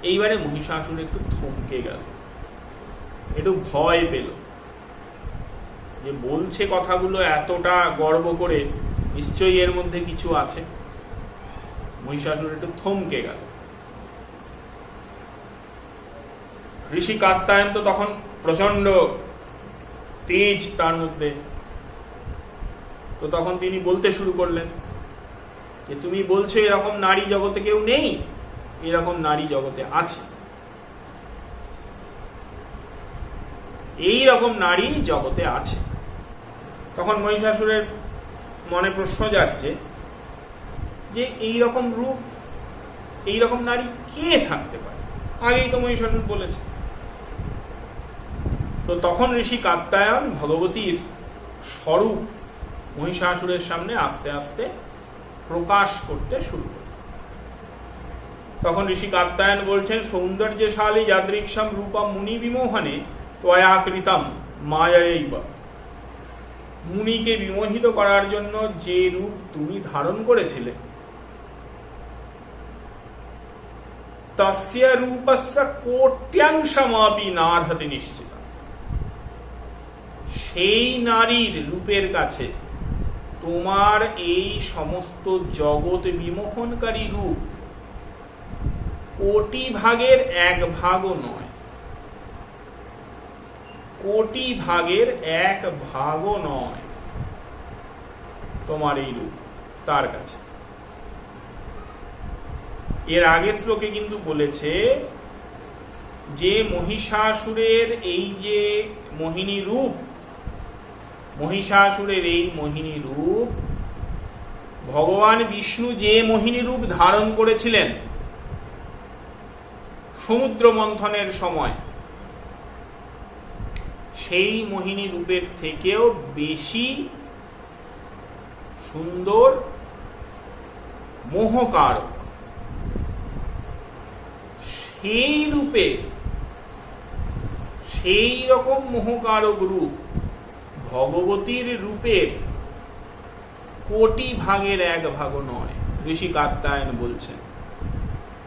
এইবারে মহিষাসুর একটু থমকে গেল, একটু ভয় পেল, যে বলছে কথাগুলো এতটা গর্ব করে, নিশ্চয়ই এর মধ্যে কিছু আছে। মহিষাসুর একটু থমকে গেল। ঋষি কাত্যায়ন তো তখন প্রচন্ড তেজ তার মধ্যে, তো তখন তিনি বলতে শুরু করলেন যে তুমি বলছো এরকম নারী জগতে কেউ নেই, এরকম নারী জগতে আছে, এই রকম নারী জগতে আছে। তখন মহিষাসুরের মনে প্রশ্ন জাগছে যে এই রকম রূপ, এই রকম নারী কে থাকতে পারে? আগেই তো মহিষাসুর বলেছে। তো তখন ঋষি কাত্যায়ন ভগবতীর স্বরূপ মহিষাসুরের সামনে আস্তে আস্তে প্রকাশ করতে শুরু করে। তখন ঋষি কাত্যায়ন বলছেন, সৌন্দর্যশালী যাদৃক্ষম রূপম মুনি বিমোহনে ত্বয়া কৃতম মায়ায়ৈবা। মুনিকে বিমোহিত করার জন্য যে রূপ তুমি ধারণ করেছিলে, তস্য রূপস্য কোট্যাংশমাপি নার্হতি নিশ্চিত। সেই নারীর রূপের কাছে তোমার এই সমস্ত জগৎ বিমোহনকারী রূপ কোটি ভাগের এক ভাগও নয়, কোটি ভাগের এক ভাগও নয় তোমার এই রূপ তার কাছে। এর আগের শ্লোকে কিন্তু বলেছে যে মহিষাসুরের এই যে মোহিনী রূপ, মহিষাসুরের এই মোহিনী রূপ ভগবান বিষ্ণু যে মোহিনী রূপ ধারণ করেছিলেন সমুদ্র মন্থনের সময়, সেই মোহিনী রূপের থেকেও বেশি সুন্দর, মোহকারক। সেই রূপে, সেই রকম মোহকারক রূপ ভগবতীর রূপের কোটি ভাগের এক ভাগও নয়। ঋষি কাত্যায়ন বলছেন,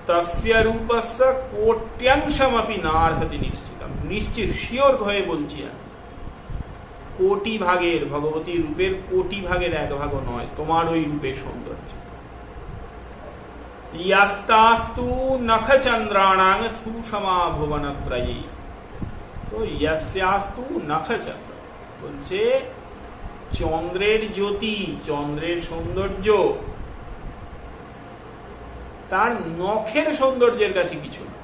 তস্য রূপস্য কোট্যাংশমপি নার্হতি নিশ্চিতম। নিশ্চিত, শিওর হয়ে বলছি আমি, কোটি ভাগের, ভগবতীর রূপের কোটি ভাগের এক ভাগও নয় তোমার ওই রূপের সৌন্দর্য। ইয়াস্তাস্তু নখচন্দ্রাণাং সুষমা ভুবনত্রয়ী। তো ইয়াস্যাস্তু নখচন্দ্র বলছে চন্দ্রের জ্যোতি, চন্দ্রের সৌন্দর্য তার নখের সৌন্দর্যের কাছে কিছু না।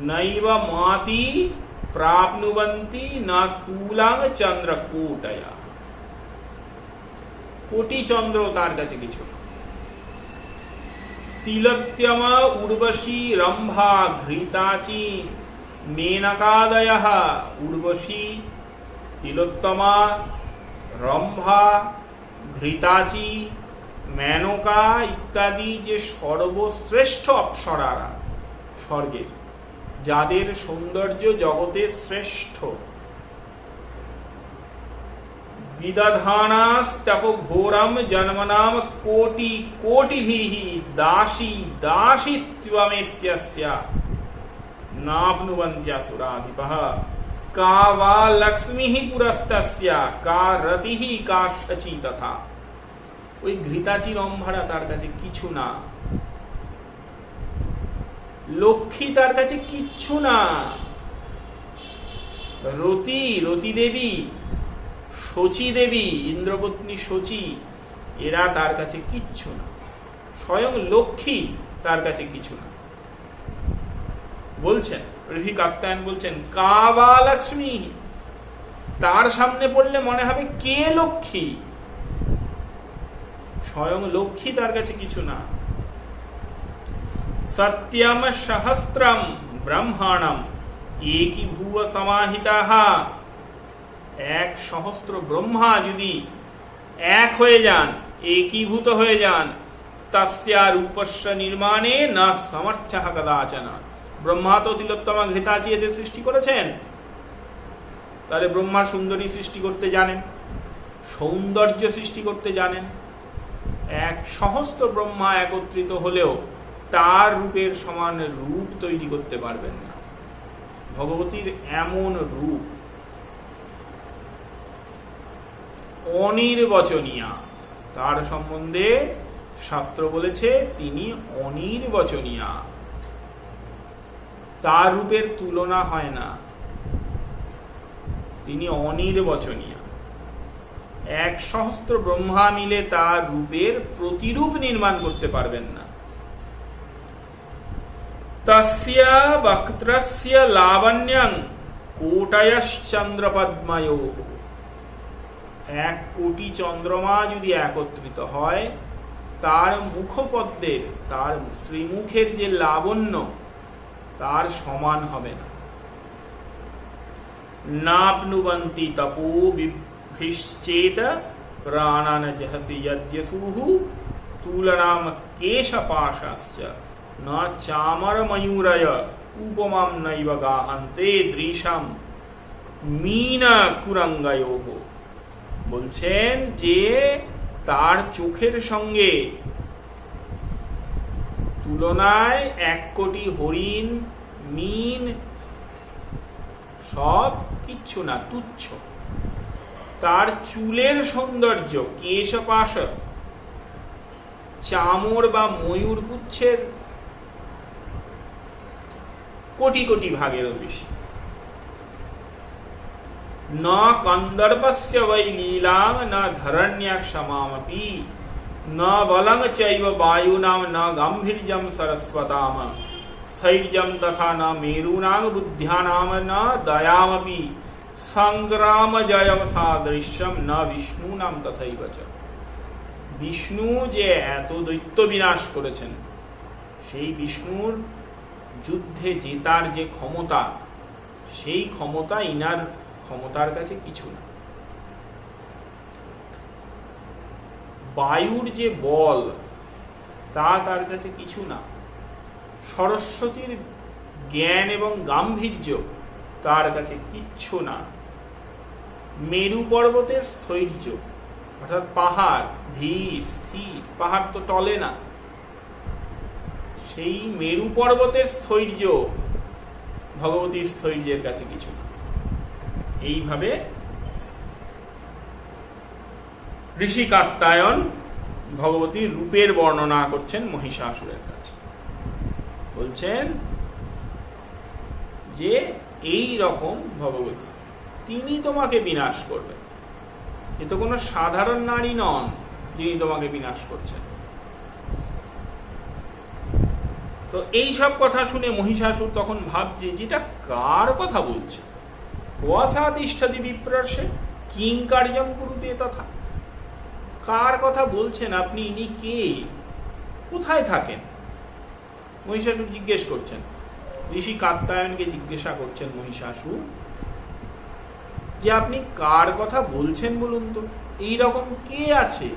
নৈব মাতি প্রাপ্নুবন্তি না তুলাং চন্দ্রকূটয়া। কোটি চন্দ্র তার কাছে কিছু না। তিলোত্তম উর্বশী রম্ভা ঘৃতাচি মেনকাদয়ঃ। উর্বশী, তিলোত্তমা, রম্ভা, ঘৃতাচি, মেনকা ইত্যাদি যে সর্বশ্রেষ্ঠ অপ্সরারা স্বর্গের, যাদের সৌন্দর্য জগতের শ্রেষ্ঠ, বিদধানাস্তপ ঘোরম জন্মনাম কোটি কোটিভিঃ দাসী দাসীত্বমেত্যস্য নাপ্নুবন্ত্যসুরাধিপঃ। কা বা লক্ষ্মীঃ পুরস্তস্য কা রতিঃ কা শচী তথা। ওই ঘৃতাচি রম্ভারা তার কাছে কিছু না, লক্ষ্মী তার কাছে কিচ্ছু না, রতি দেবী, শচী দেবী, ইন্দ্রপত্নী শচী, এরা তার কাছে কিচ্ছু না, স্বয়ং লক্ষ্মী তার কাছে কিছু না। বলছেন ঋষি কাত্যায়ন বলছেন, কা বা লক্ষ্মী, তার সামনে পড়লে মনে হবে কে লক্ষ্মী, স্বয়ং লক্ষ্মী তার কাছে কিছু না। সত্যম সহস্রম ব্রহ্মাণম একীভূব সমাহিতাঃ। 1,000,000 ব্রহ্মা যদি এক হয়ে যান, একীভূত হয়ে যান, তস্যা রূপস্য নির্মাণে না সমর্থ্যঃ কদাচন। ব্রহ্মা তো তিলোত্তমা ঘৃতাচি এদের সৃষ্টি করেছেন, তাহলে ব্রহ্মা সুন্দরী সৃষ্টি করতে জানেন, সৌন্দর্য সৃষ্টি করতে জানেন। 1,000,000 ব্রহ্মা একত্রিত হলেও তার রূপের সমান রূপ তৈরি করতে পারবেন না। ভগবতীর এমন রূপ অনির্বচনীয়া, তার সম্বন্ধে শাস্ত্র বলেছে তিনি অনির্বচনীয়া, তার রূপের তুলনা হয় না, তিনি অনির্বচনীয়া। 1,000,000 ব্রহ্মা মিলে তার রূপের প্রতিরূপ নির্মাণ করতে পারবেন না। তস্যা বক্ত্রস্য লাবণ্যং কোটয়শ্চন্দ্রপদ্ময়োঃ। 1 কোটি চন্দ্রমা যদি একত্রিত হয়, তার মুখপদ্মের, তার শ্রীমুখের যে লাবণ্য তার সমান হবে না। নাপ্নুবন্তি তপো বিভ্রিশ্চেত প্রাণান জহসি যদ্যসুঃ তুলনাম কেশপাশাশ্চ না চামর ময়ূরয় উপমাম নৈব গাহন্তে দৃশাম মীনা কুরঙ্গয়োঃ। বলছেন যে তার চোখের সঙ্গে তুলনায় 1 কোটি হরিণ, মিন সব কিচ্ছু না, তুচ্ছ। তার চুলের সৌন্দর্য কেশপাশ, চামর বা ময়ূর পুচ্ছের কোটি কোটি ভাগেরও বেশি। ন কন্দর্পস্য বৈ লীলাং ন ধরণ্যাক্ষমামপি ন বলং চৈব বায়ুনাম ন গাম্ভীর্যম সরস্বতাম स्थैर्यं तथा न मेरूनां बुद्ध्यानां न दयामपि संग्राम जयम सादृश्यम न विष्णुनाम तथैव च। বিষ্ণু যে এত দৈত্য বিনাশ করেছেন, সেই বিষ্ণুর যুদ্ধে জেতার যে ক্ষমতা, সেই ক্ষমতা ইনার ক্ষমতার কাছে কিছু না। বায়ুর যে বল, তা তার কাছে কিছু না। সরস্বতীর জ্ঞান এবং গাম্ভীর্য তার কাছে কিচ্ছু না। মেরু পর্বতের স্থৈর্য, অর্থাৎ পাহাড় ধীর স্থির, পাহাড় তো টলে না, সেই মেরু পর্বতের স্থৈর্য ভগবতীর স্থৈর্যের কাছে কিছু না। এইভাবে ঋষি কাত্যায়ন ভগবতীর রূপের বর্ণনা করছেন মহিষাসুরের কাছে। বলছেন যে এই রকম ভগবতী, তিনি তোমাকে বিনাশ করবেন। এ তো কোনো সাধারণ নারী নন যিনি তোমাকে বিনাশ করছেন। তো এই সব কথা শুনে মহিষাসুর তখন ভাবছে যেটা কার কথা বলছে। কোয়াসা তিষ্ঠতি বিপ্রর্ষে কিং কার্যম কুরুতে তথা। কার কথা বলছেন আপনি? ইনি কে? কোথায় থাকেন? মহিষাসুর জিজ্ঞেস করছেন, ঋষি কাত্যায়নকে জিজ্ঞাসা করছেন মহিষাসুর যে আপনি কার কথা বলছেন বলুন তো, এই রকম কে আছে,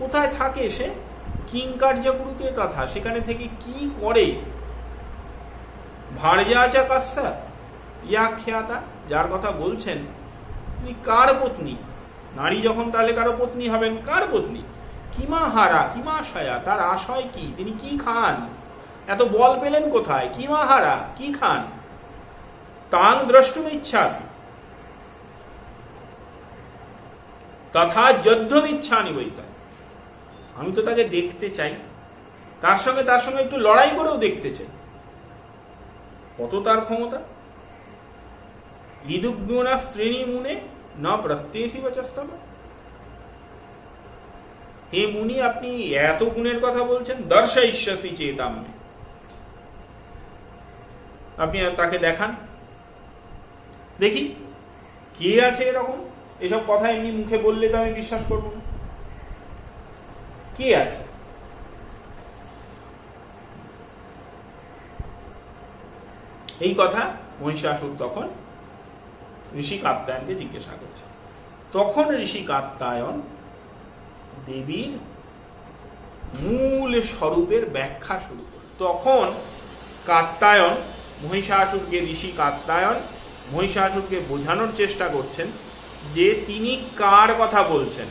কোথায় থাকে সে? কিং কার্যকুরুতে তথা, সেখানে থেকে কি করে? ভার্যাচা কাস্যা ইয়াখ্যাতা, যার কথা বলছেন তিনি কার পত্নী? নারী যখন তাহলে কারো পত্নী হবেন, কার পত্নী? কিমা হারা কিমা শয়া, তার আশয় কি? তিনি কি খান? এত বল পেলেন কোথায়? কিমা হারা, কি খান? তাং দ্রষ্টুম ইচ্ছাসি তথা যুদ্ধম ইচ্ছানি বৈতা। আমি তো তাকে দেখতে চাই, তার সঙ্গে একটু লড়াই করেও দেখতে চাই। কত তার ক্ষমতা! ইদুগুণা স্ত্রীণী মুনে না প্রত্যেসি বচস্তব। হে মুনি, আপনি এত গুণের কথা বলছেন, দর্শয়িষ্যসি চেতাম্যে, আপনি তাকে দেখান, দেখি কে আছে এরকম। এসব কথা এমনি মুখে বললে তো আমি বিশ্বাস করব না। কে আছে? এই কথা মহিষাসুর তখন ঋষি কাত্যায়নকে জিজ্ঞাসা করছে। তখন ঋষি কাত্যায়ন দেবীর মূল স্বরূপের ব্যাখ্যা শুরু করে। তখন কাত্যায়ন ঋষি কাত্যায়ন মহিষাসুরকে বোঝানোর চেষ্টা করছেন যে তিনি কার কথা বলছেন।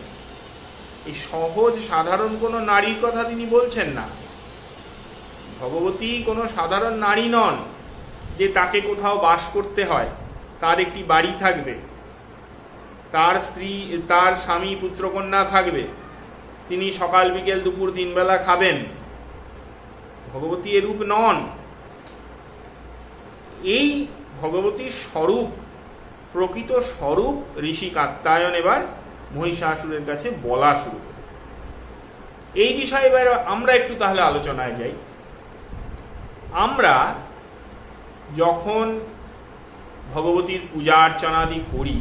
এই সহজ সাধারণ কোনো নারীর কথা তিনি বলছেন না। ভগবতী কোনো সাধারণ নারী নন যে তাকে কোথাও বাস করতে হয়, তার একটি বাড়ি থাকবে, তার স্ত্রী, তার স্বামী, পুত্রকন্যা থাকবে, তিনি সকাল বিকেল দুপুর 3 বেলা খাবেন। ভগবতী এরূপ নন। এই ভগবতীর স্বরূপ, প্রকৃত স্বরূপ ঋষি কাত্যায়ন এবার মহিষাসুরের কাছে বলা শুরু করে। এই বিষয়ে এবার আমরা একটু তাহলে আলোচনায় যাই। আমরা যখন ভগবতীর পূজা অর্চনাদি করি,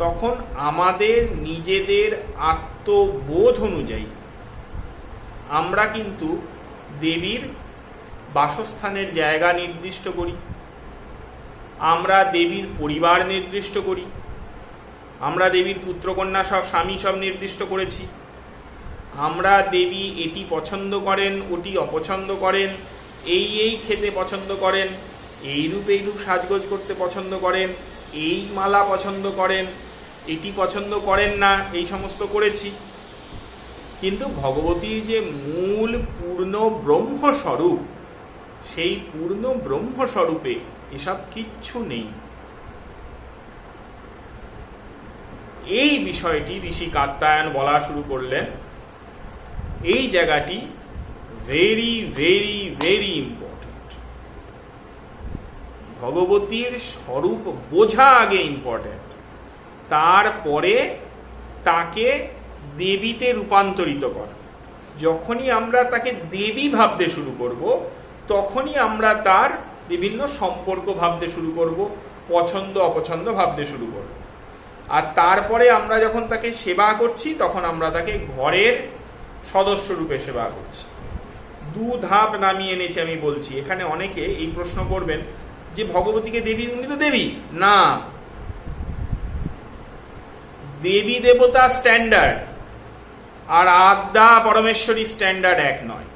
তখন আমাদের নিজেদের আত্মবোধ অনুযায়ী আমরা কিন্তু দেবীর বাসস্থানের জায়গা নির্দিষ্ট করি, আমরা দেবীর পরিবার নির্দিষ্ট করি, আমরা দেবীর পুত্রকন্যা সব, স্বামী সব নির্দিষ্ট করেছি। আমরা দেবী এটি পছন্দ করেন, ওটি অপছন্দ করেন, এই খেতে পছন্দ করেন, এইরূপ সাজগোজ করতে পছন্দ করেন, এই মালা পছন্দ করেন, এটি পছন্দ করেন না, এই সমস্ত করেছি। কিন্তু ভগবতীর যে মূল পূর্ণ ব্রহ্মস্বরূপ, সেই পূর্ণ ব্রহ্মস্বরূপে এসব কিচ্ছু নেই। এই বিষয়টি ঋষি কাত্যায়ন বলা শুরু করলেন। এই জায়গাটি ভেরি ভেরি ভেরি ইম্পর্টেন্ট। ভগবতীর স্বরূপ বোঝা আগে ইম্পর্টেন্ট, তারপরে তাকে দেবীতে রূপান্তরিত করা। যখনই আমরা তাকে দেবী ভাবতে শুরু করব, তখনই আমরা তার বিভিন্ন সম্পর্ক ভাবতে শুরু করব, পছন্দ অপছন্দ ভাবতে শুরু করব। আর তারপরে আমরা যখন তাকে সেবা করছি, তখন আমরা তাকে ঘরের সদস্য রূপে সেবা করছি। 2 ধাপ নামিয়ে এনেছি আমি বলছি। এখানে অনেকে এই প্রশ্ন করবেন যে ভগবতীকে দেবী, উনি তো দেবী না। দেবী দেবতা স্ট্যান্ডার্ড আর আদ্যা পরমেশ্বরী স্ট্যান্ডার্ড এক নয়,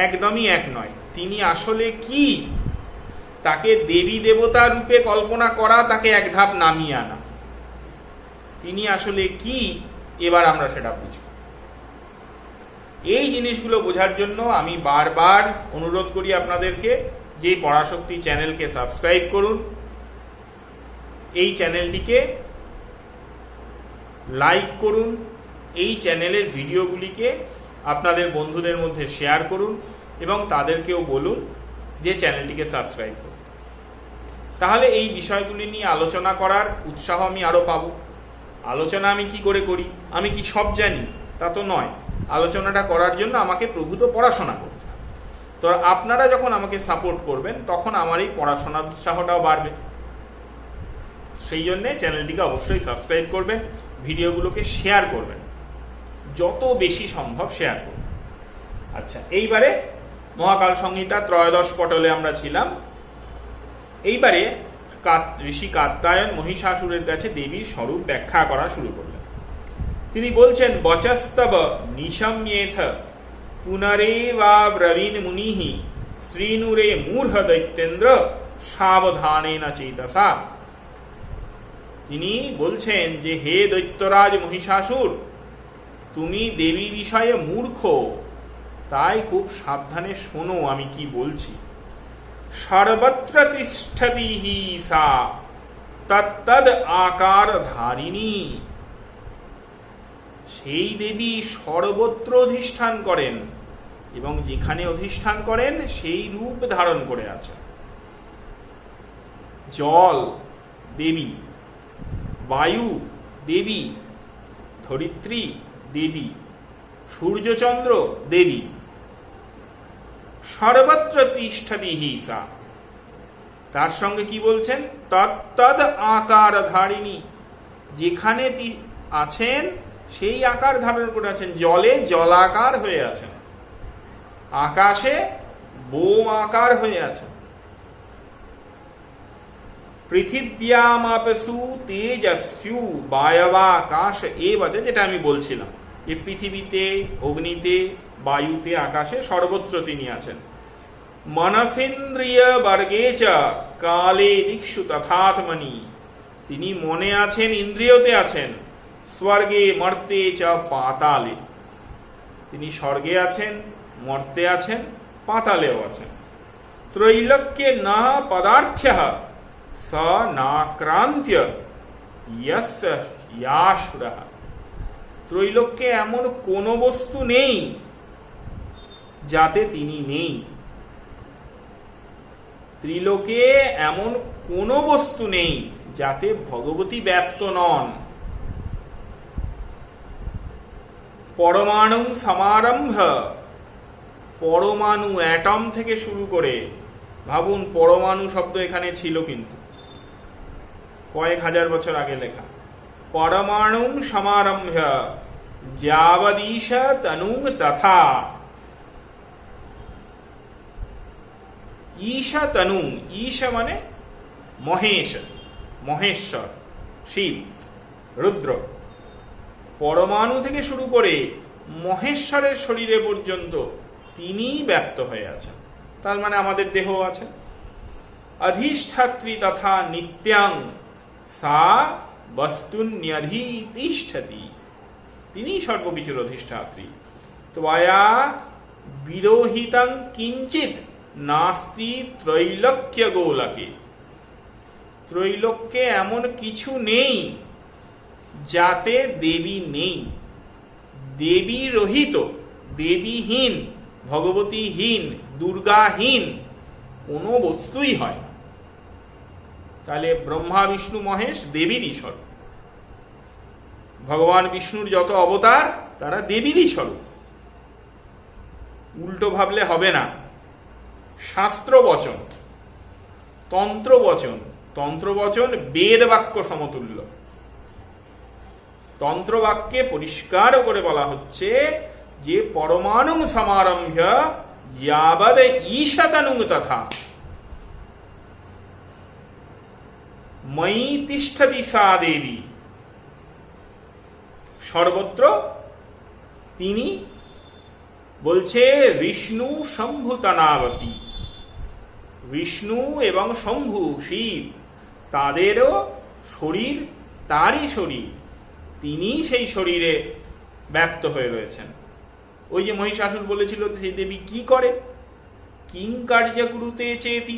একদমই এক নয়। তিনি আসলে কি, তাকে দেবী দেবতা রূপে কল্পনা করা, তাকে এক ধাপ নামিয়ে আনা। তিনি আসলে কি, এবার আমরা সেটা বুঝব। এই জিনিসগুলো বোঝার জন্য আমি বারবার অনুরোধ করি আপনাদেরকে যে পরাশক্তি চ্যানেলকে সাবস্ক্রাইব করুন, এই চ্যানেলটিকে লাইক করুন, এই চ্যানেলের ভিডিওগুলিকে আপনাদের বন্ধুদের মধ্যে শেয়ার করুন এবং তাদেরকেও বলুন যে চ্যানেলটিকে সাবস্ক্রাইব করুন। তাহলে এই বিষয়গুলি নিয়ে আলোচনা করার উৎসাহ আমি আরও পাবো। আলোচনা আমি কি করে করি, আমি কি সব জানি তা তো নয়। আলোচনাটা করার জন্য আমাকে প্রভূত পড়াশোনা করতে হবে। তো আপনারা যখন আমাকে সাপোর্ট করবেন, তখন আমার এই পড়াশোনার উৎসাহটাও বাড়বে। সেই জন্যে চ্যানেলটিকে অবশ্যই সাবস্ক্রাইব করবেন, ভিডিওগুলোকে শেয়ার করবেন, যত বেশি সম্ভব শেয়ার করবেন। আচ্ছা, এইবারে মহাকাল সংহিতা ত্রয়োদশ পটলে আমরা ছিলাম। এইবারে ঋষি কাত্যায়ন মহিষাসুরের কাছে দেবীর স্বরূপ ব্যাখ্যা করা শুরু করলেন। তিনি বলছেন, বচস্তব নিশম্যেথ পুনরেবাব্রবীন মুনিহি শ্রীনুরে মূঢ় দৈত্যেন্দ্র সাবধানেন চেতসা। তিনি বলছেন যে হে দৈত্যরাজ মহিষাসুর, তুমি দেবী বিষয়ে মূর্খ, তাই খুব সাবধানে শোনো আমি কি বলছি। সর্বত্র তিষ্ঠতি হি সা তত্তদ আকার ধারিণী। সেই দেবী সর্বত্র অধিষ্ঠান করেন এবং যেখানে অধিষ্ঠান করেন সেই রূপ ধারণ করে আছেন। জল দেবী, বায়ু দেবী, ধরিত্রী দেবী, সূর্যচন্দ্র দেবী। সর্বত্র তিষ্ঠতি হি সা। তার সঙ্গে কি বলছেন, তত্তদ আকার ধারিণী, যেখানে আছেন সেই আকার ধারণ করে আছেন। জলে জলাকার হয়ে আছেন, আকাশে বোম আকার হয়ে আছেন। পৃথিব্যামাপসু তেজস্যু বায়বাকাশ এব, যেটা আমি বলছিলাম যে পৃথিবীতে, অগ্নিতে, বায়ুতে, আকাশে সর্বত্র তিনি আছেন। মনসেন্দ্রিয় বর্গে চ কালে দিক্ষু তথাত্মনি তিনি মনে আছেন, ইন্দ্রিয়তে আছেন। স্বর্গে মর্তে চ পাতালে, তিনি স্বর্গে আছেন, মর্তে আছেন, পাতালেও আছেন। ত্রৈলোক্যে না পদার্থ স নাক্রান্ত্য ইয়স্য ইয়াসুরঃ। ত্রৈলোক্যে এমন কোন বস্তু নেই যাতে তিনি নেই। ত্রিলোকে এমন কোন বস্তু নেই যাতে ভগবতী ব্যাপ্ত নন। পরমাণু সমারম্ভ, পরমাণু অ্যাটম থেকে শুরু করে, ভাবুন পরমাণু শব্দ এখানে ছিল কিন্তু কয়েক হাজার বছর আগে লেখা। পরমাণু সমারম্ভ যাবদীশ তনুং তথা। ঈশা তনুং, ঈশা মানে মহেশ, মহেশ্বর, শিব, রুদ্র। পরমাণু থেকে শুরু করে মহেশ্বরের শরীরে পর্যন্ত তিনিই ব্যক্ত হয়ে আছেন। তার মানে আমাদের দেহ আছে। অধিষ্ঠাত্রী তথা নিত্যাং সা বস্তুন্যধিতিষ্ঠতি, তিনি সর্বকিছুর অধিষ্ঠাত্রী। ত্বয়া বিরোহিতং কিঞ্চিত নাস্তি ত্রৈলোক্য গোলকে। ত্রৈলোক্যে এমন কিছু নেই যাতে দেবী নেই। দেবী রহিত, দেবীহীন, ভগবতীহীন, দুর্গাহীন কোনো বস্তুই হয় না। তাহলে ব্রহ্মা বিষ্ণু মহেশ দেবীরই স্বরূপ। ভগবান বিষ্ণুর যত অবতার তারা দেবীরই স্বরূপ। উল্টো ভাবলে হবে না। শাস্ত্র বচন, তন্ত্র বচন, তন্ত্র বচন বেদ বাক্য সমতুল্য। তন্ত্র বাক্যে পরিষ্কার করে বলা হচ্ছে যে পরমাণু সমারম্ভ যাবদ ঈশতনুং তথা ময়ি তিষ্ঠতি সা দেবী। সর্বত্র তিনি বলছে বিষ্ণু শম্ভু তনাবতী। বিষ্ণু এবং শম্ভু শিব, তাদেরও শরীর তারই শরীর, তিনি সেই শরীরে ব্যক্ত হয়ে রয়েছেন। ওই যে মহিষাসুর বলেছিল সেই দেবী কি করে, কিং কার্য কুরুতে চেতি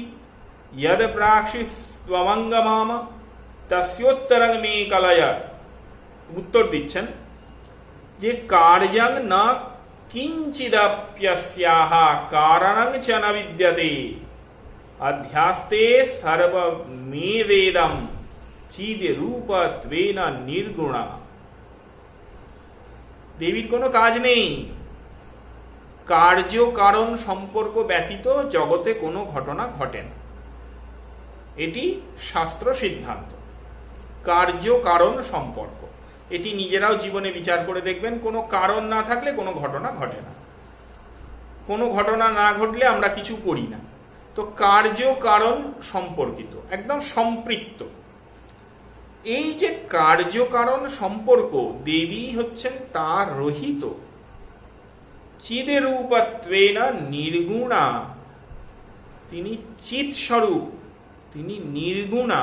যদ প্রাক্ষি স্বমঙ্গমাম তস্যোত্তরং মে কলয়। উত্তর দিচ্ছেন যে কার্যং না কিঞ্চিদপ্যস্যাহ কারণং চ ন বিদ্যতে অধ্যাস্তে সর্বমেবেদম চিদ রূপত্বেন নির্গুণা। দেবীর কোনো কাজ নেই। কার্য কারণ সম্পর্ক ব্যতীত জগতে কোনো ঘটনা ঘটে না, এটি শাস্ত্র সিদ্ধান্ত। কার্য কারণ সম্পর্ক এটি নিজেরাও জীবনে বিচার করে দেখবেন। কোনো কারণ না থাকলে কোনো ঘটনা ঘটে না। কোনো ঘটনা না ঘটলে আমরা কিছু করি না। তো কার্য কারণ সম্পর্কিত, একদম সম্পৃক্ত। এই যে কার্য কারণ সম্পর্ক, দেবী হচ্ছেন তার রহিত। চিদে রূপত্বেন নির্গুণা, তিনি চিৎ স্বরূপ, তিনি নির্গুণা।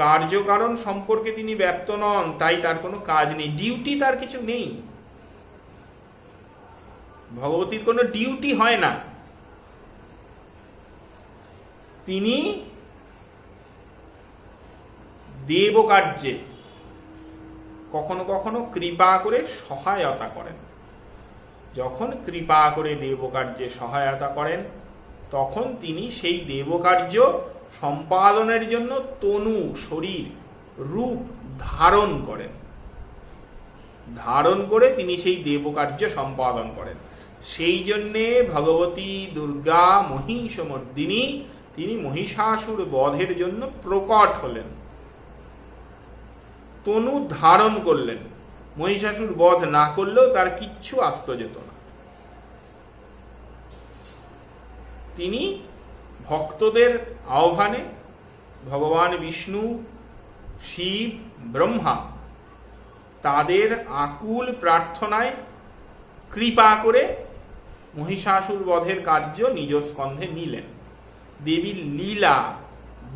কার্যকারণ সম্পর্কে তিনি ব্যক্ত নন, তাই তার কোনো কাজ নেই, ডিউটি তার কিছু নেই। ভগবতীর কোনো ডিউটি হয় না। তিনি দেবকার্যে কখনো কখনো কৃপা করে সহায়তা করেন। যখন কৃপা করে দেবকার্যে সহায়তা করেন তখন তিনি সেই দেবকার্য সম্পাদনের জন্য তনু, শরীর, রূপ ধারণ করেন। ধারণ করে তিনি সেই দেবকার্য সম্পাদন করেন। সেই জন্যে ভগবতী দুর্গা মহিষমর্দিনী, তিনি মহিষাসুর বধের জন্য প্রকট হলেন, তনু ধারণ করলেন। মহিষাসুর বধ না করলেও তার কিচ্ছু আসতে যেত না। তিনি ভক্তদের আহ্বানে ভগবান বিষ্ণু, শিব, ব্রহ্মা তাদের আকুল প্রার্থনায় কৃপা করে মহিষাসুর বধের কার্য নিজ স্কন্ধে নিলেন। দেবীর লীলা,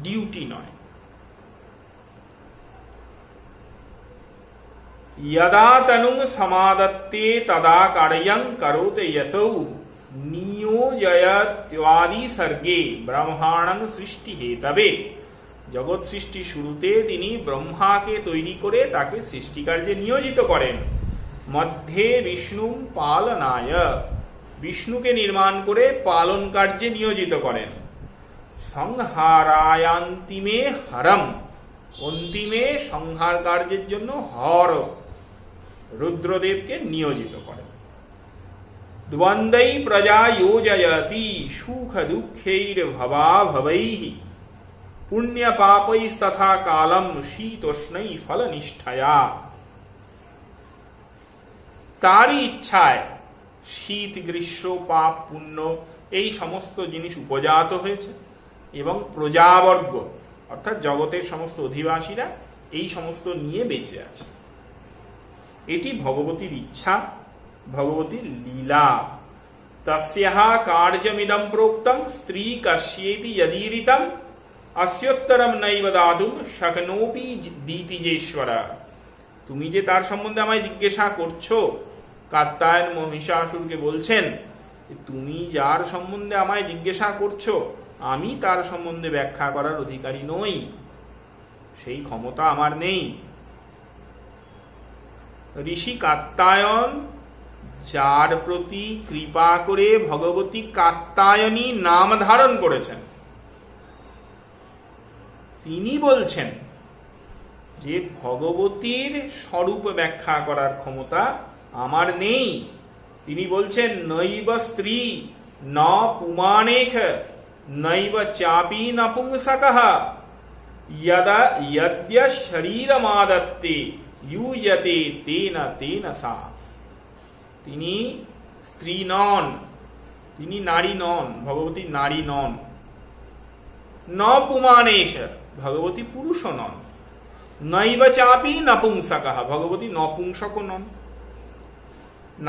ডিউটি নয়। यदा तनुं समादत्ते तदा कार्यं करोते यसौ নিয়োজয়ত্বাদি सर्गे ব্রহ্মাণং সৃষ্টি হেতবে। জগৎ সৃষ্টি শুরুতে তিনি ব্রহ্মাকে তৈরি করে তাকে সৃষ্টি কার্যে নিয়োজিত করেন। মধ্যে বিষ্ণু পালনায়, বিষ্ণুকে নির্মাণ করে পালন কার্যে নিয়োজিত করেন। সংহারায়ান্তিমে হরম, অন্তিমে সংহার কার্যের জন্য হর রুদ্রদেবকে নিয়োজিত করেন। দ্বন্দ্বৈ প্রজা যোজয়তি সুখ দুঃখৈর ভবাভবৈঃ পুণ্য পাপৈস্তথা কালম শীতোষ্ণৈ ফলনিষ্ঠায়া। তারই ইচ্ছায় শীত গ্রীষ্ম পাপ পুণ্য এই সমস্ত জিনিস উপজাত হয়েছে এবং প্রজাবর্গ অর্থাৎ জগতের সমস্ত অধিবাসীরা এই সমস্ত নিয়ে বেঁচে আছে। এটি ভগবতীর ইচ্ছা, ভগবতীর লীলা। তস্যাঃ কার্যমিদং প্রোক্তম স্ত্রী কস্যেতি যদীরিতম अस्योत्तरम नैव দাতুম শক্নোপি দিতিজেশ্বর। তুমি যে তার সম্বন্ধে আমায় জিজ্ঞাসা করছো, কাত্যায়ন মহিষাসুরকে বলছেন, তুমি যার সম্বন্ধে আমায় জিজ্ঞাসা করছো আমি তার সম্বন্ধে ব্যাখ্যা করার অধিকারী নই, সেই ক্ষমতা আমার নেই। ঋষি কাত্যায়ন যার প্রতি কৃপা করে ভগবতী কাত্যায়নী নাম ধারণ করেছেন, তিনি বলছেন যে ভগবতীর স্বরূপ ব্যাখ্যা করার ক্ষমতা আমার নেই। তিনি বলছেন নৈব স্ত্রী ন পুমানেখ নৈব চাপি নপুংসকঃ যদা যদ্য শরীরমাদত্তে ইউয়তে তেন তেন সা। তিনি স্ত্রী নন, তিনি নারী নন, ভগবতী নারী নন। ন পুমানেখ, ভগবতী পুরুষ নন। নৈব চাপি নপুংসকঃ, ভগবতী নপুংসক নন।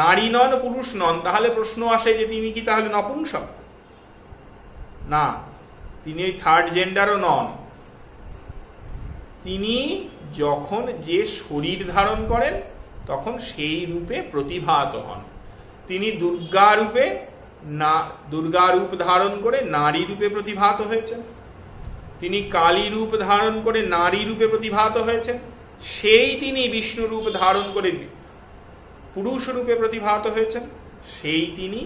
নারী নন, পুরুষ নন, তাহলে প্রশ্ন আসে যে তিনি কি তাহলে নপুংসক? না, তিনি ওই থার্ড জেন্ডারও নন। তিনি যখন যে শরীর ধারণ করেন তখন সেই রূপে প্রতিভাত হন। তিনি দুর্গা রূপে দুর্গা রূপ ধারণ করে নারী রূপে প্রতিভাত হয়েছেন। তিনি কালী রূপ ধারণ করে নারী রূপে প্রতিভাত হয়েছেন। সেই তিনি বিষ্ণু রূপ ধারণ করে পুরুষ রূপে প্রতিভাত হয়েছেন। সেই তিনি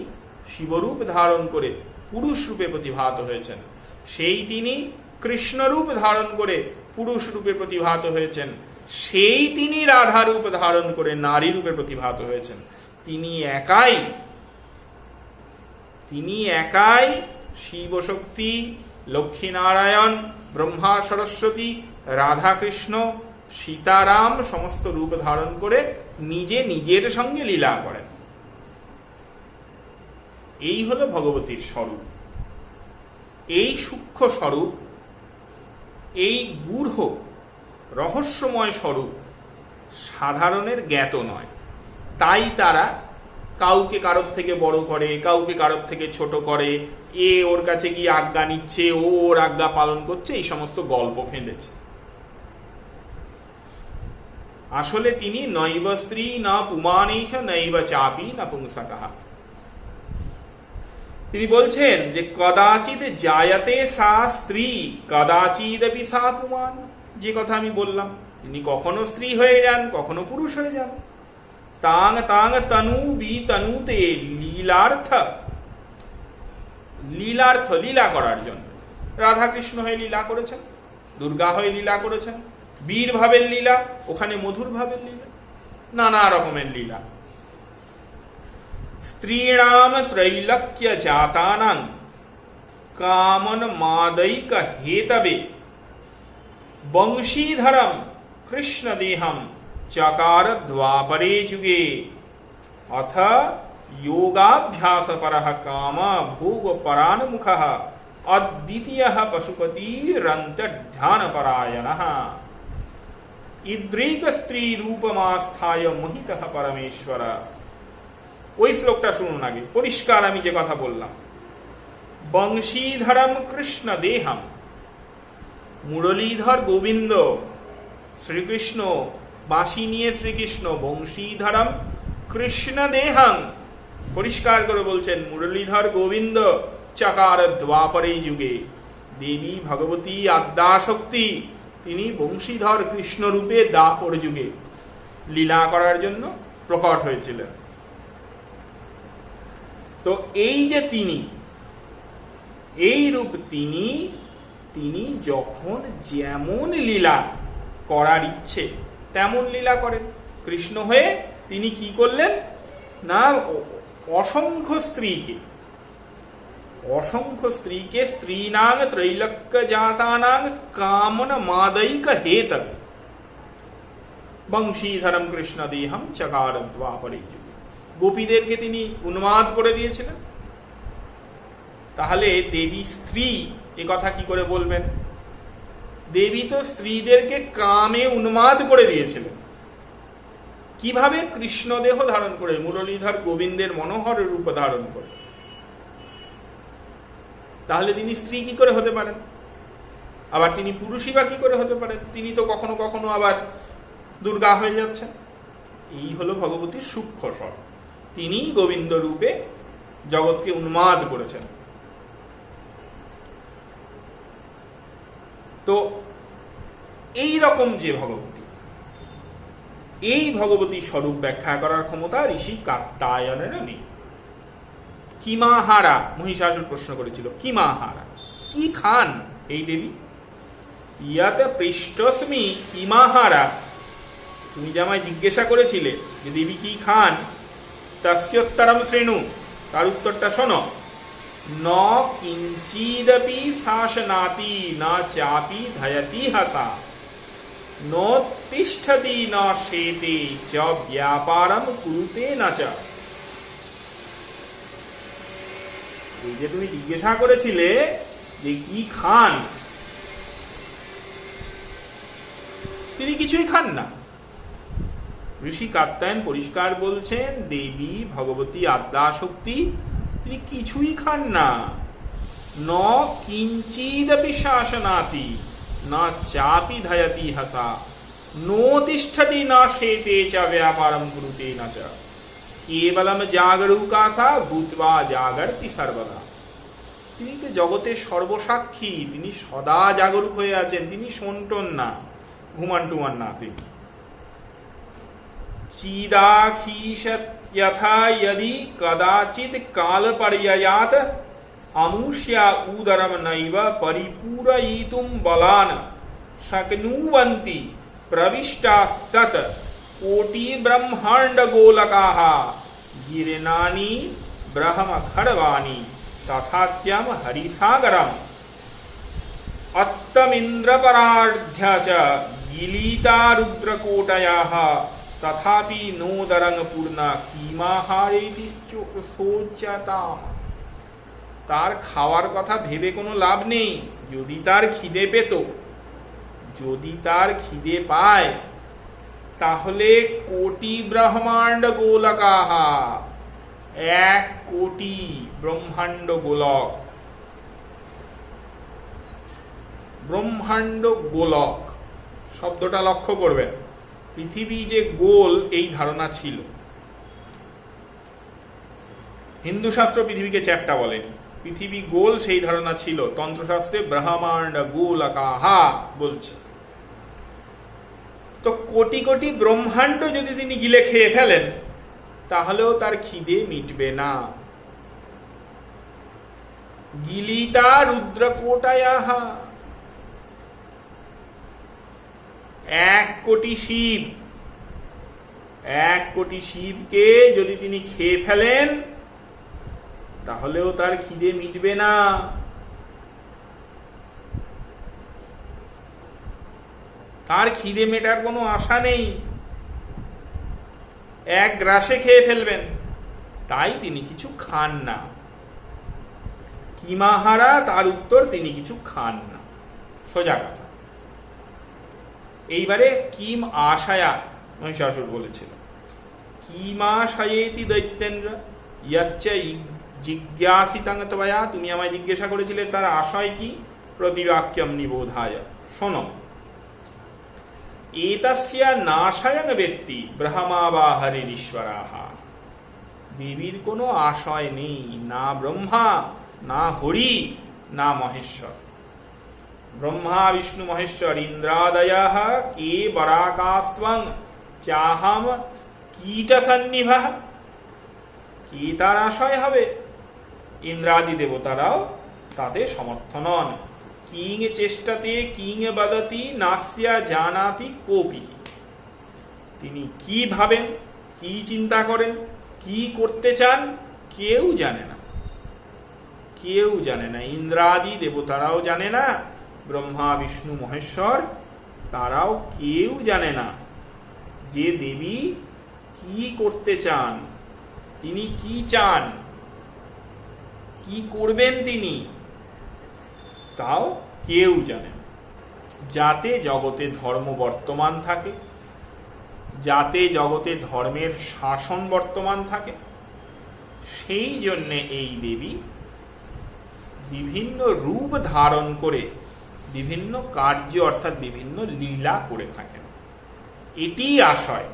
শিবরূপ ধারণ করে পুরুষ রূপে প্রতিভাত হয়েছেন। সেই তিনি কৃষ্ণ রূপ ধারণ করে পুরুষ রূপে প্রতিভাত হয়েছেন। সেই তিনি রাধা রূপ ধারণ করে নারী রূপে প্রতিভাত হয়েছেন। তিনি একাই শিবশক্তি, লক্ষ্মীনারায়ণ, ব্রহ্মা সরস্বতী, রাধা কৃষ্ণ, সীতারাম সমস্ত রূপ ধারণ করে নিজে নিজের সঙ্গে লীলা করেন। এই হলো ভগবতীর স্বরূপ। এই সূক্ষ্ম স্বরূপ, এই গূঢ় রহস্যময় স্বরূপ সাধারণের জ্ঞাত নয়। তাই তারা কাউকে কারোর থেকে বড় করে, কাউকে কারোর থেকে ছোট করে, এ ওর কাছে গিয়ে আজ্ঞা নিচ্ছে, ও ওর আজ্ঞা পালন করছে, এই সমস্ত গল্প ফেঁদেছে। আসলে তিনি নৈব স্ত্রী না পুমানেহ নৈব চাপি না পুংসকঃ। তিনি বলছেন যে কদাচিৎ জায়তে সা স্ত্রী কদাচিদপি সা পুমান। যে কথা আমি বললাম, তিনি কখনো স্ত্রী হয়ে যান, কখনো পুরুষ হয়ে যান। তাং তাং তনু বি তনুতে লীলার্থ, লীলার্থ লীলা করার জন্য রাধা কৃষ্ণ হয়ে লীলা করেছেন, দুর্গা হয়ে লীলা করেছেন, বীর ভাবের লীলা, ওখানে মধুর ভাবের লীলা, নানা রকমের লীলা। স্ত্রীণাম ত্রৈলক্য জাতানাং কামন মাদৈক হেতবে বংশীধরম কৃষ্ণ দেহম চকার দ্বাপরে যুগে অথ যোগাভ্যাস পরঃ কাম ভোগ পরান্মুখঃ অদ্বিতীয়ঃ পশুপতিরন্তর্ধ্যান পরায়ণঃ ইদ্রিক স্ত্রী রূপমাস্থায় মোহিতঃ পরমেশ্বর। ওই শ্লোকটা শুনুন আগে, পরিষ্কার আমি যে কথা বললাম। বংশীধরম কৃষ্ণ দেহম, মুরলীধর গোবিন্দ শ্রীকৃষ্ণ বাঁশি নিয়ে শ্রীকৃষ্ণ বংশীধরম কৃষ্ণ দেহং, পরিষ্কার করে বলছেন মুরলীধর গোবিন্দ চকার দ্বাপরে যুগে। দেবী ভগবতী আদ্যাশক্তি তিনি বংশীধর কৃষ্ণ রূপে দ্বাপর যুগে লীলা করার জন্য প্রকট হয়েছিলেন। তো এই যে তিনি, এই রূপ তিনি, তিনি যখন যেমন লীলা করার ইচ্ছে তেমন লীলা করেন। কৃষ্ণ হয়ে তিনি কি করলেন না, অসংখ্য স্ত্রীকে স্ত্রীনাং ত্রৈলক্য জাতানাং কামন মাদৈক হেত বংশীধরম কৃষ্ণ দেহম চকার দ্বাপরে যুগে। গোপীদেরকে তিনি উন্মাদ করে দিয়েছিলেন। তাহলে দেবী স্ত্রী এ কথা কি করে বলবেন? দেবী তো স্ত্রীদেরকে কামে উন্মাদ করে দিয়েছিলেন। কিভাবে? কৃষ্ণদেহ ধারণ করে, মুরলীধর গোবিন্দের মনোহর রূপ ধারণ করে। তাহলে তিনি স্ত্রী কি করে হতে পারেন? আবার তিনি পুরুষই বা কি করে হতে পারেন? তিনি তো কখনো কখনো আবার দুর্গা হয়ে যাচ্ছেন। এই হলো ভগবতীর সূক্ষ্ম স্বর। তিনি গোবিন্দ রূপে জগৎকে উন্মাদ করেছেন। তো এই রকম যে ভগবতী, এই ভগবতী স্বরূপ ব্যাখ্যা করার ক্ষমতা ঋষি কাত্যায়নের নেই। কিমাহারা, মহিষাসুর প্রশ্ন করেছিল, কিমাহারা কি খান এই দেবী? ইয়াতে পৃষ্ঠস্মি কিমাহারা, তুমি যে আমায় জিজ্ঞাসা করেছিলে যে দেবী কি খান, তস্যোত্তরম শ্রেণু, তার উত্তরটা শোনো। ন কিঞ্চিদপি শাসনাতি না চাপি ধয়তি হাসা নোত্তিষ্ঠতি না শেতে চ ব্যাপারম কুরুতে না চ। এই যে তুমি জিজ্ঞাসা করেছিলে যে কি খান, তিনি কিছুই খান না। ঋষি কাত্যায়ন পরিষ্কার বলছেন দেবী ভগবতী আদ্যাশক্তি তিনি কিছুই খান না। ন কিঞ্চিদপি শাসনাতি না চাপি ধয়তি হাসা নোতিষ্ঠতি না শেতে চ ব্যাপারম কুরুতে না চ কেবলম জাগরুকাসা ভূত্বা জাগরতি সর্বদা। তিনি তো জগতের সর্বসাক্ষী, তিনি সদা জাগরুক হয়ে আছেন, তিনি শোনটন না, ঘুমান টুমান না। তিনি চিদাখীশত যথা यदि कदाचित काल पर्ययात अमुष्या उदरम नैव परिपूरयितुम बलान शक्नुवन्ति प्रविष्टास्तत कोटि ब्रह्मांड गोलकाः गिरनानि ब्रह्म खड़वानि तथात्यम हरिसागरम अत्तमिन्द्रपरार्ध्य च गिलिता रुद्रकोटयाः तथापि नोदरंग पूर्ण কিমাহারেতি সোচ্যতা। তার খাওয়ার কথা ভেবে কোনো লাভ নেই। যদি তার খিদে পেত, যদি তার খিদে পায়, তাহলে কোটি ব্রহ্মাণ্ড গোলকাহা, 1 কোটি ব্রহ্মাণ্ড গোলক, ব্রহ্মাণ্ড গোলক শব্দটা লক্ষ্য করবেন। পৃথিবী যে গোল এই ধারণা ছিল। হিন্দু শাস্ত্র পৃথিবীকে চ্যাপ্টা বলেনি, পৃথিবী গোল সেই ধারণা ছিল। তন্ত্রশাস্ত্রে ব্রহ্মাণ্ড গোলকাহা বলছে। তো কোটি কোটি ব্রহ্মাণ্ড যদি তিনি গিলে খেয়ে ফেলেন, তাহলেও তার খিদে মিটবে না। গিলিতা রুদ্রকোটায়াহা, 1 কোটি শিব, 1 কোটি শিবকে যদি তিনি খেয়ে ফেলেন, তাহলেও তার খিদে মিটবে না। তার খিদে মেটার কোনো আশা নেই, 1 গ্রাসে খেয়ে ফেলবেন। তাই তিনি কিছু খান না। কিমাহারা, তার উত্তর তিনি কিছু খান না, সোজা কথা। এইবারে কিম আশায়া মহিষাসুর বলেছিল, কিমাশায়েতি দৈত্যেন্দ্র ইয়চ্চ জিজ্ঞাসিতাং তয়া, তুমি আমায় জিজ্ঞাসা করেছিলে তার আশয় কি? প্রতিবাক্যম নিবোধায়, শোনো। এতস্য নাশয়ং বেত্তি ব্রহ্মা বা হরিশ্বরাহ। দেবীর কোনো আশয় নেই, না ব্রহ্মা, না হরি, না মহেশ্বর। ব্রহ্মা বিষ্ণু মহেশ্বর ইন্দ্রাদয়ঃ কে বরাকাস্ত্বং চাহম কীট সন্নিভঃ। কি তার আশয় হবে? ইন্দ্রাদি দেবতারাও তাতে সমর্থ নন। কিং চেষ্টাতে কিং বদতি নাস্যা জানাতি কোপি। তিনি কি ভাবেন, কি চিন্তা করেন, কি করতে চান, কেউ জানে না, কেউ জানে না। ইন্দ্রাদি দেবতারাও জানে না, ব্রহ্মা বিষ্ণু মহেশ্বর তারাও কেউ জানে না যে দেবী কি করতে চান, তিনি কি চান, কি করবেন তিনি, তাও কেউ জানে না। যাতে জগতে ধর্ম বর্তমান থাকে, যাতে জগতে ধর্মের শাসন বর্তমান থাকে, সেই জন্যে এই দেবী বিভিন্ন রূপ ধারণ করে বিভিন্ন কার্য অর্থাৎ বিভিন্ন লীলা করে থাকেন। এটি আশয়,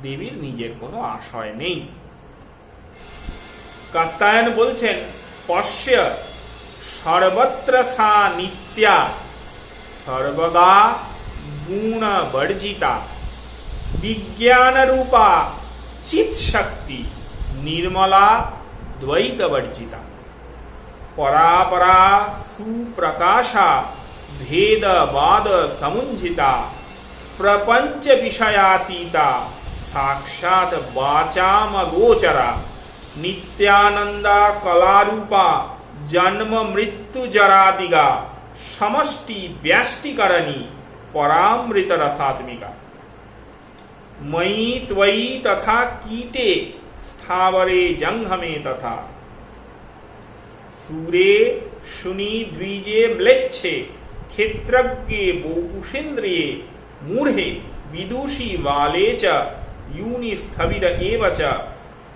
দেবীর নিজের কোনো আশয় নেই। কাত্যায়ন বলছেন, পশ্য সর্বত্র সা নিত্যা সর্বদা গুণ বর্জিতা বিজ্ঞান রূপা চিৎ শক্তি নির্মলা দ্বৈত বর্জিতা পরাপরা সুপ্রকাশা ভেদবাদ সমুঞ্জিতা প্রপঞ্চ বিষয়াতীতা সাক্ষাৎ বাচাম গোচরা নিত্যানন্দা কলারূপা জন্ম মৃত্যু জরাদিগা সমষ্টি ব্যষ্টিকরণী পরামৃত রসাত্মিকা ময়ি ত্বয়ি তথা কীটে স্থাবরে জঙ্ঘমে তথা সুরে শুনি দ্বিজে ম্লেচ্ছে ক্ষেত্রজ্ঞে বৌপুষেন্দ্রিয়ে মূঢ়ে বিদুষী বালে চ यूनि स्थविर एव च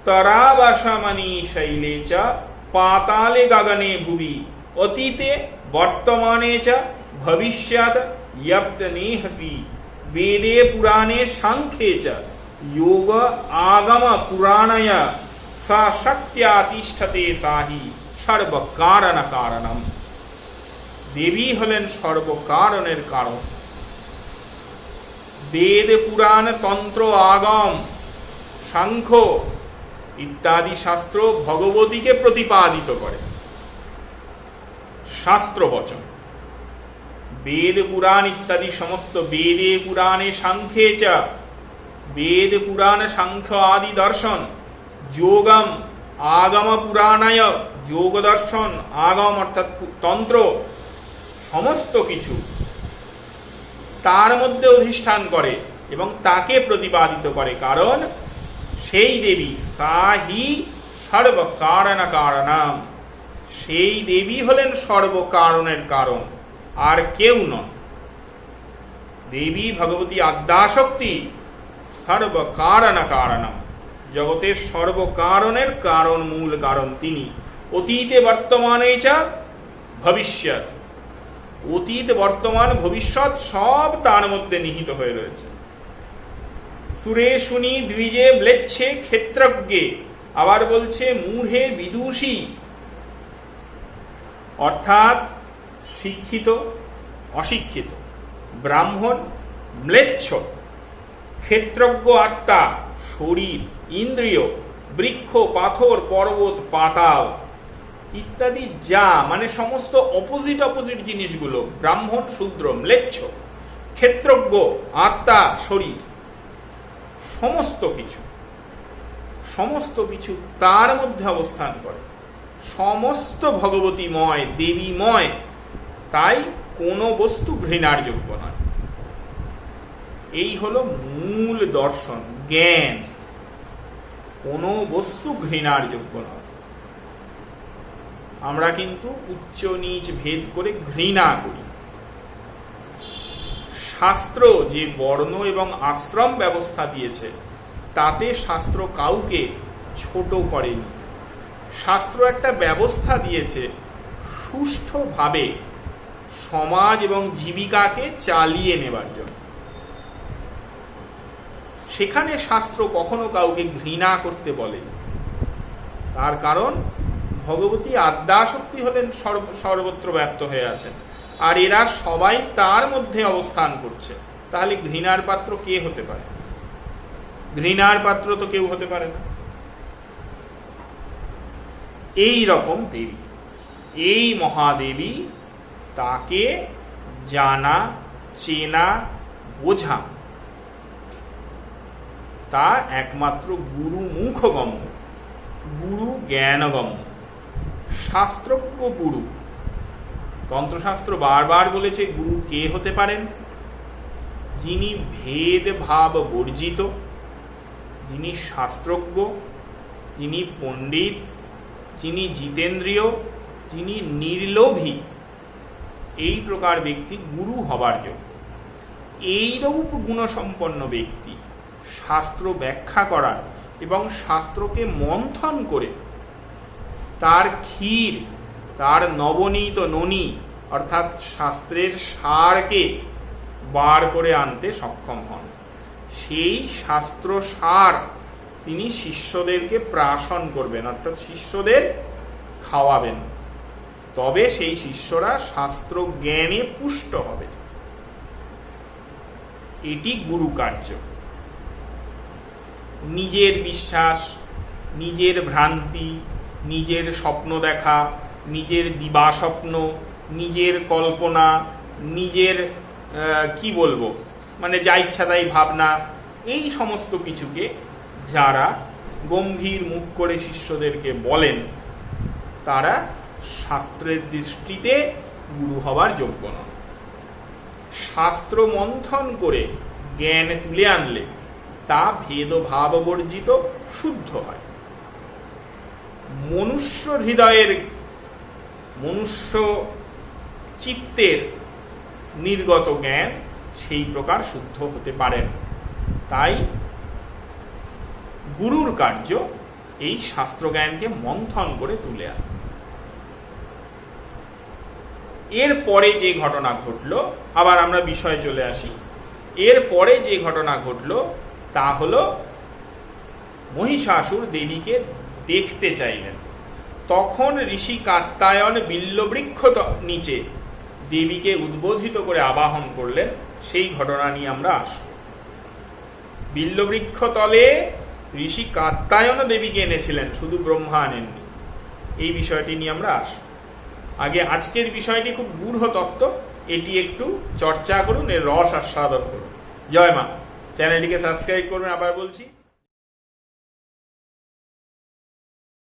तरावशमनी शैले च पाताले गगने भुवि अतीते वर्तमाने च भविष्यत् यप्तनेहसि वेदे पुराणे सांख्ये च योग आगम पुराणय सा शक्त्यातिष्ठते साहि सर्व कारण कारणम। देवी हलेन सर्व कारणेर कारण। वेद पुराण तंत्र आगम सांख्य इत्यादि शास्त्र भगवती के प्रतिपादित करे। शास्त्र वचन वेद पुराण इत्यादि समस्त वेदे पुराणे सांख्ये च वेद पुराण सांख्य आदि दर्शन योगम आगम पुराणाय योग दर्शन आगम अर्थात तंत्र समस्त किछु तार मध्य अधिष्ठान करे एवं ताके प्रतिपादित करे। कारण सेई देवी साही सर्व कारण कारणम। सेई देवी हलेन सर्व कारणेर कारण आर केउ नन। देवी भगवती आद्याशक्ति सर्व कारण कारणम। जगते सर्व कारणेर कारण मूल कारण तिनी। अतीते वर्तमाने च भविष्यत् অতীত বর্তমান ভবিষ্যৎ সব তার মধ্যে নিহিত হয়ে রয়েছে। সুরে শুনি দ্বিজে ম্লেচ্ছে ক্ষেত্রজ্ঞে আবার বলছে মূঢ়ে বিদুষী অর্থাৎ শিক্ষিত অশিক্ষিত ব্রাহ্মণ ম্লেচ্ছ ক্ষেত্রজ্ঞ আত্মা শরীর ইন্দ্রিয় বৃক্ষ পাথর পর্বত পাতাল ইত্যাদি যা মানে সমস্ত অপোজিট অপোজিট জিনিসগুলো ব্রাহ্মণ শূদ্র ম্লেচ্ছ ক্ষেত্রজ্ঞ আত্মা শরীর সমস্ত কিছু তার মধ্যে অবস্থান করে। সমস্ত ভগবতীময় দেবীময়, তাই কোনো বস্তু ঘৃণার যোগ্য নয়। এই হলো মূল দর্শন জ্ঞান। কোনো বস্তু ঘৃণার যোগ্য নয়। আমরা কিন্তু উচ্চ নীচ ভেদ করে ঘৃণা করি। শাস্ত্র যে বর্ণ এবং আশ্রম ব্যবস্থা দিয়েছে তাতে শাস্ত্র কাউকে ছোট করেনি। শাস্ত্র একটা ব্যবস্থা দিয়েছে সুষ্ঠুভাবে সমাজ এবং জীবিকাকে চালিয়ে নেবার জন্য। সেখানে শাস্ত্র কখনো কাউকে ঘৃণা করতে বলেনি। তার কারণ ভগবতী আদ্যাশক্তি হলেন সর্বত্র ব্যপ্ত হয়ে আছেন, আর এরা সবাই তার মধ্যে অবস্থান করছে। তাহলে ঘৃণার পাত্র কে হতে পারে? ঘৃণার পাত্র তো কেউ হতে পারে না। এই রকম দেবী, এই মহাদেবী, তাকে জানা, চেনা, বোঝা তা একমাত্র গুরু মুখগম্য, গুরু জ্ঞানগম্য, শাস্ত্রজ্ঞ গুরু। তন্ত্রশাস্ত্র বারবার বলেছে গুরু কে হতে পারেন? যিনি ভেদ ভাব বর্জিত, যিনি শাস্ত্রজ্ঞ, যিনি পণ্ডিত, যিনি জিতেন্দ্রীয়, যিনি নির্লোভী, এই প্রকার ব্যক্তি গুরু হবার যোগ্য। এইরূপ গুণসম্পন্ন ব্যক্তি শাস্ত্র ব্যাখ্যা করার এবং শাস্ত্রকে মন্থন করে তার ক্ষীর, তার নবনীত ননি অর্থাৎ শাস্ত্রের সারকে বার করে আনতে সক্ষম হন। সেই শাস্ত্র সার তিনি শিষ্যদেরকে প্রাশন করবেন, অর্থাৎ শিষ্যদের খাওয়াবেন। তবে সেই শিষ্যরা শাস্ত্র জ্ঞানে পুষ্ট হবে। এটি গুরু কার্য। নিজের বিশ্বাস, নিজের ভ্রান্তি, নিজের স্বপ্ন দেখা, নিজের দিবাস্বপ্ন, নিজের কল্পনা, নিজের কি বলবো মানে যা ইচ্ছা তাই ভাবনা, এই সমস্ত কিছুকে যারা গম্ভীর মুখ করে শিষ্যদেরকে বলেন, তারা শাস্ত্রের দৃষ্টিতে গুরু হবার যোগ্য নন। শাস্ত্র মন্থন করে জ্ঞান তুলে আনলে তা ভেদভাব বর্জিত শুদ্ধ হয়। মনুষ্য হৃদয়ের, মনুষ্য চিত্তের নির্গত জ্ঞান সেই প্রকার শুদ্ধ হতে পারে না। তাই গুরুর কার্য এই শাস্ত্র জ্ঞানকে মন্থন করে তুলে আনে। এরপরে যে ঘটনা ঘটল, আবার আমরা বিষয়ে চলে আসি। এরপরে যে ঘটনা ঘটল তা হল মহিষাসুর দেবীকে দেখতে চাইলেন। তখন ঋষি কাত্যায়ন বিল্লবৃক্ষ নিচে দেবীকে উদ্বোধিত করে আবাহন করলেন। সেই ঘটনা নিয়ে আমরা আসব। বিল্লবৃক্ষ তলে ঋষি কাত্যায়ন দেবীকে এনেছিলেন, শুধু ব্রহ্মা আনেননি। এই বিষয়টি নিয়ে আমরা আসব। আগে আজকের বিষয়টি খুব গূঢ় তত্ত্ব, এটি একটু চর্চা করুন, এর রস আস্বাদন করুন। জয় মা। চ্যানেলটিকে সাবস্ক্রাইব করুন। আবার বলছি,